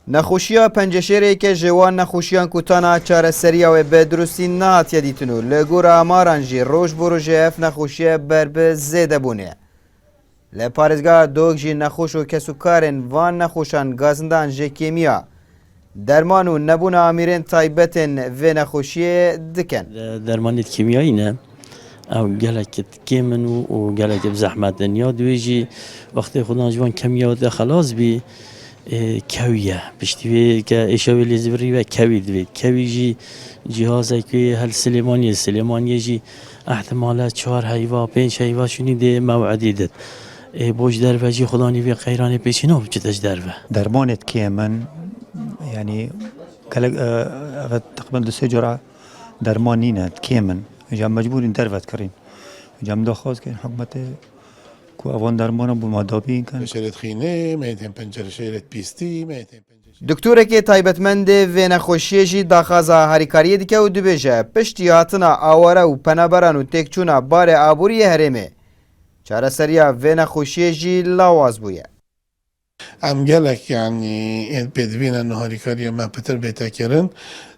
نخوشیا پنجشیری که جوان نخوشیان کتانا چاره سریا و به درستی نهات یدیتنو لگور آماران جی روش برو جف نخوشیا بربه زیده بونه. لپارزگاه دوگ جی نخوش و کسو کارن وان نخوشان گازندان جی کیمیا درمانو نبون آمیرین تایبتن و نخوشی دکن. درمانیت کیمیایی نه. او گلکت کیمنو و گلکت بزحمت دنیا دویجی وقتی خدا جوان کمیات خلاص بی کویه پشتی که اشاره لیزبری و کوی دوید کوی جی جهازی که هل سلیمانی جی احتمالات 4 حیوان 5 حیوان شونی ده موعدی داد بوش در وجه خدا نیوی خیرانی پیشینو بچتش در و درمانت کیمن يعني تقريبا 2 جرعة درمانينا كيمن جام مجبورين درفت كرين جام دخواز كين حكمته كو اوان درمانا بمادابين كان شريط خينه ميتين پنجره شريط بيستي ميتين دکتوره که تایبتمند و نخوشی جی داخازا هریکاری دیگه و دوبیجه پشتی هاتنا آواره و پنابران و تکچونا بار آبوری هرمه چاره سریا و نخوشی جی لاواز بویه. ام گلک یعنی بدبین نهاری کاری ما پتر بیتا کرن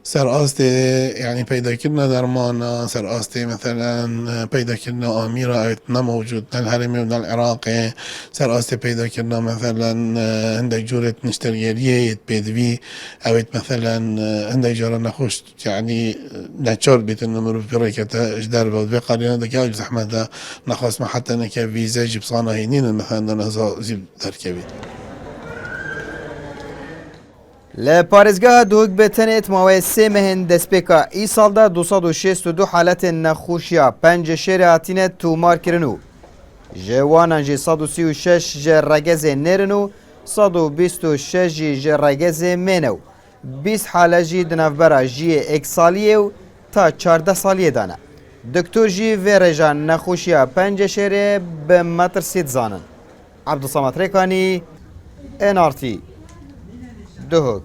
سر آست یعنی پیدا کردن درمان سر آست مثلا پیدا کردن آمیرا اوت نموجود نل هرمی و نل عراق سر آست پیدا کردن مثلا هندک جورت نشترگیریه بدوی اوت مثلا هندک جورا نخوش یعنی نچار بیت نمرو برکت اجدار بود بقارن دکه زحمت نخواست ما حتی نکه ویزا جیب صانعینین مثلا نزا زیب درکبید. لپارزگاه دوگ به تنیت موی 3 مهن دسپیکا ای سال دا 262 حالت نخوشیا 5 شهر هاتینه تومار کرنو جوانان جی 136 جه رگز نرنو 126 جه رگز منو 20 حاله جی دنفبرا جی اکسالیه و تا 14 سالیه دانه دکتور جی و رجان نخوشیا 5 شهر به متر سید زانن عبدالصمد ریکانی NRT دهوک